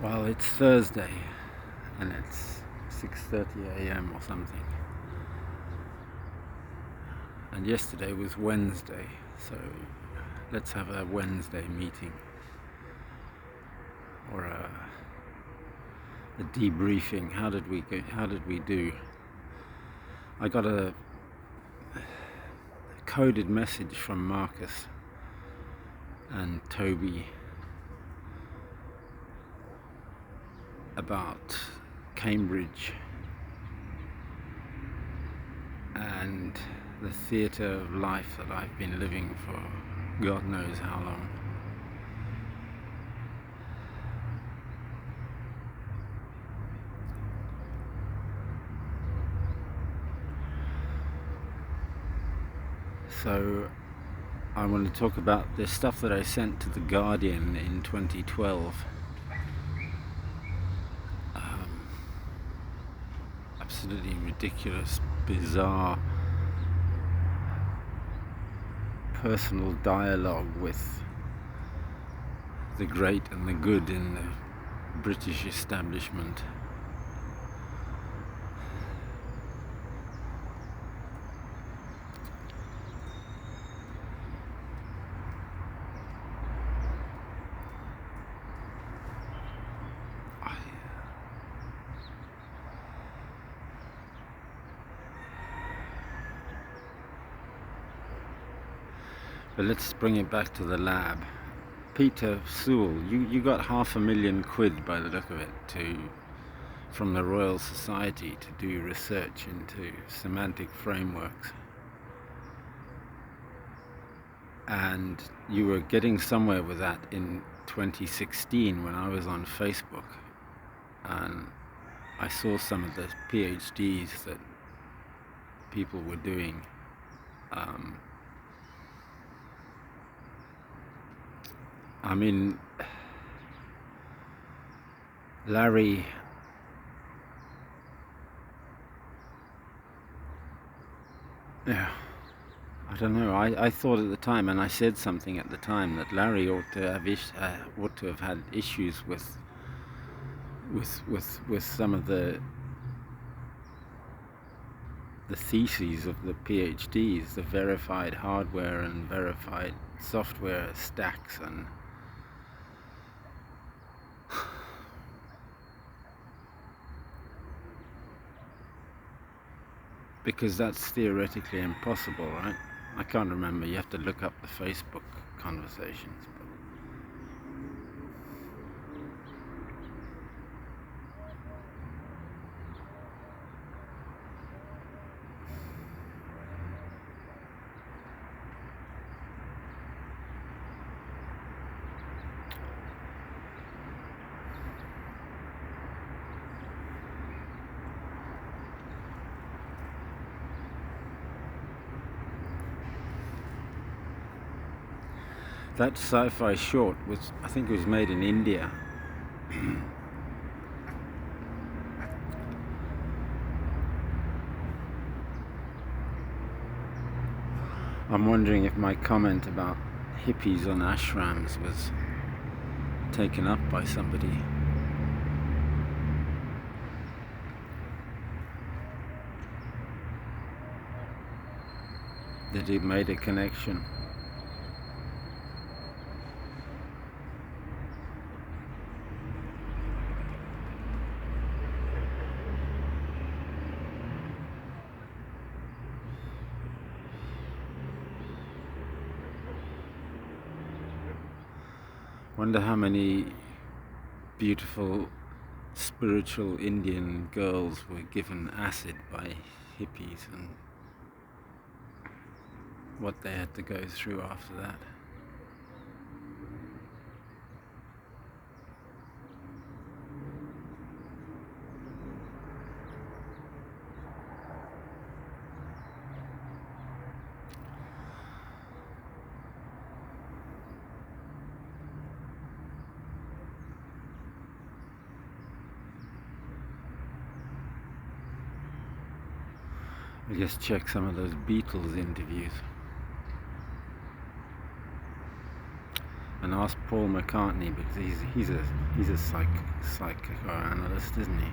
Well, it's Thursday and it's 6:30 a.m. or something. And yesterday was Wednesday, so let's have a Wednesday meeting or a debriefing. How did we go? How did we do? I got a coded message from Marcus and Toby about Cambridge and the theatre of life that I've been living for God knows how long. So I want to talk about the stuff that I sent to The Guardian in 2012. Absolutely ridiculous, bizarre, personal dialogue with the great and the good in the British establishment. But let's bring it back to the lab. Peter Sewell, you got £500,000 by the look of it from the Royal Society to do research into semantic frameworks. And you were getting somewhere with that in 2016 when I was on Facebook. And I saw some of the PhDs that people were doing. I mean, Larry, yeah, I don't know. I thought at the time, and I said something at the time, that Larry ought to have had issues with some of the theses of the PhDs, the verified hardware and verified software stacks, and because that's theoretically impossible, right? I can't remember. You have to look up the Facebook conversations. That sci-fi short was, I think it was made in India. I'm wondering if my comment about hippies on ashrams was taken up by somebody. That he made a connection. Wonder how many beautiful spiritual Indian girls were given acid by hippies and what they had to go through after that. I just check some of those Beatles interviews. And ask Paul McCartney, because he's a psychoanalyst, isn't he?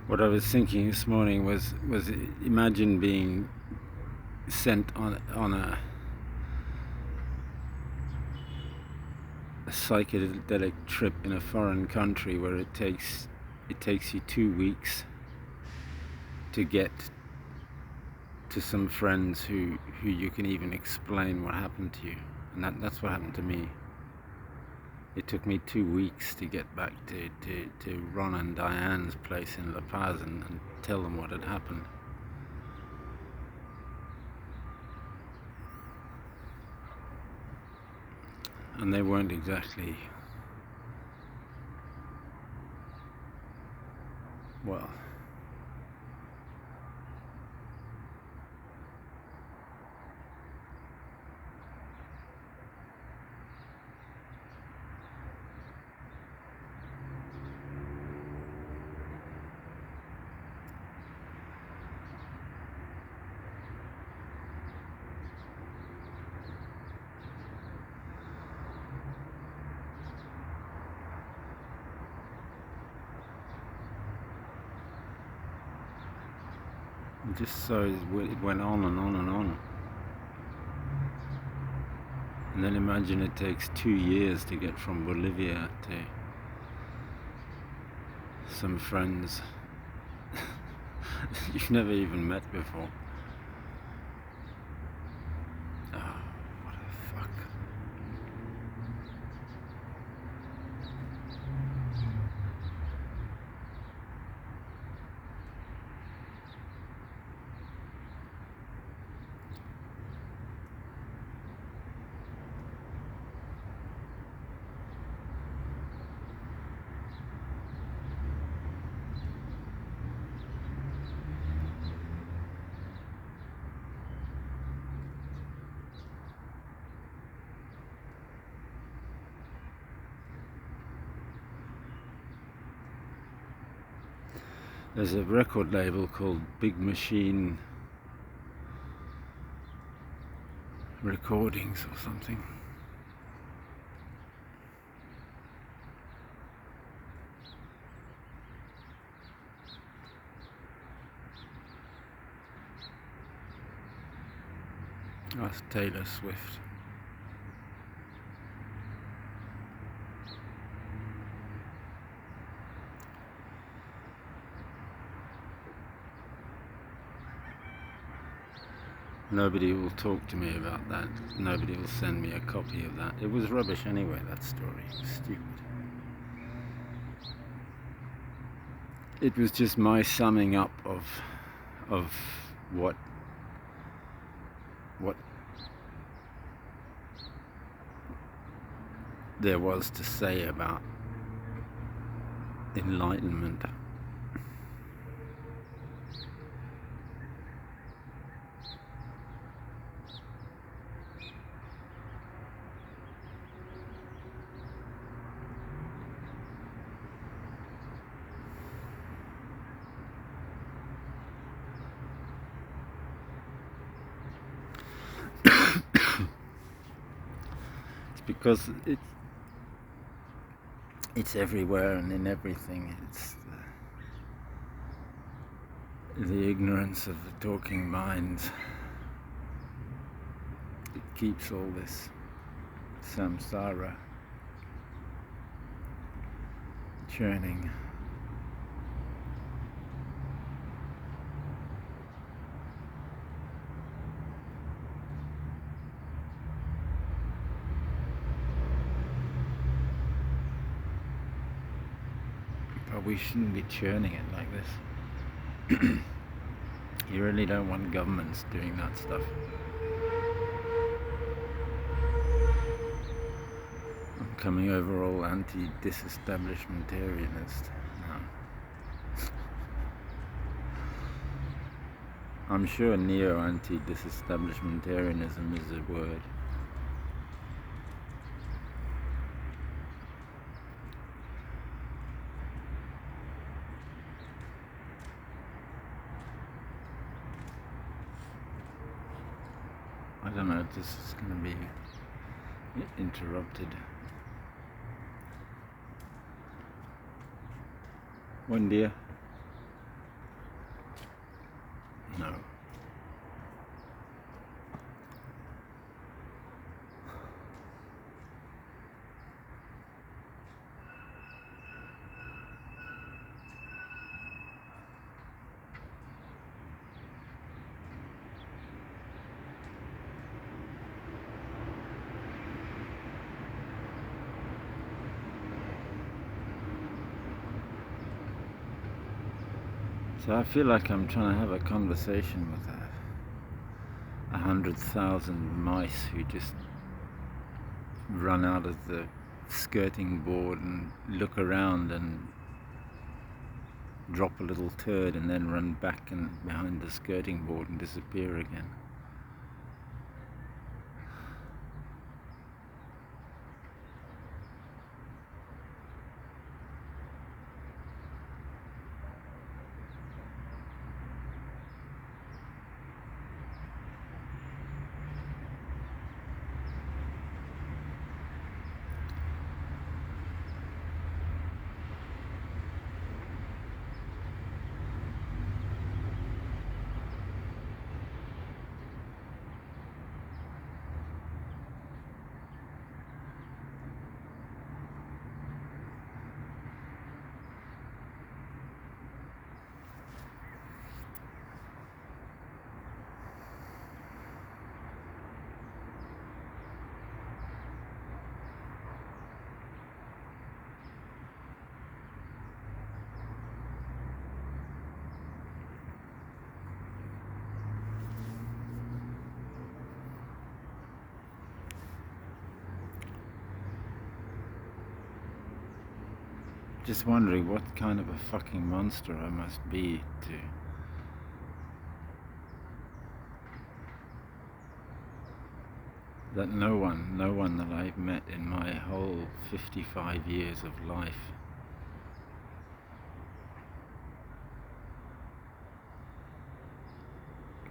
What I was thinking this morning was imagine being sent on a psychedelic trip in a foreign country where it takes you 2 weeks to get to some friends who you can even explain what happened to you, and that's what happened to me. It took me 2 weeks to get back to Ron and Diane's place in La Paz and tell them what had happened. And they weren't exactly, well, just so it went on and on and on. And then imagine it takes 2 years to get from Bolivia to some friends you've never even met before. Oh, what a fuck. There's a record label called Big Machine Recordings or something. That's Taylor Swift. Nobody will talk to me about that. Nobody will send me a copy of that. It was rubbish anyway, that story. It was stupid. It was just my summing up of what there was to say about enlightenment. Because it's everywhere and in everything. It's the ignorance of the talking minds. It keeps all this samsara churning. but we shouldn't be churning it like this. You really don't want governments doing that stuff. I'm coming over all anti-disestablishmentarianist now. I'm sure neo-anti-disestablishmentarianism is a word. I don't know if this is going to be interrupted. Buen dia. No. So I feel like I'm trying to have a conversation with 100,000 mice who just run out of the skirting board and look around and drop a little turd and then run back and behind the skirting board and disappear again. Just wondering what kind of a fucking monster I must be to that no one that I've met in my whole 55 years of life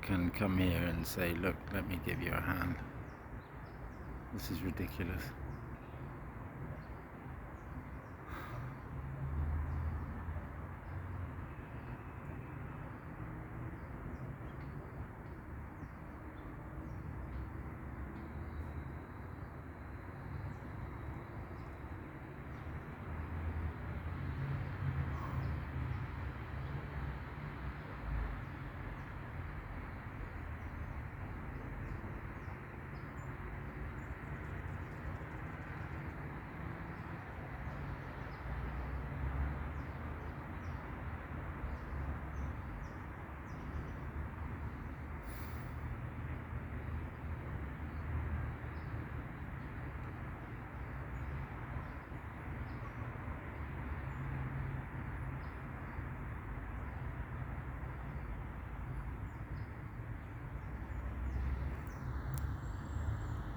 can come here and say, look, let me give you a hand. This is ridiculous.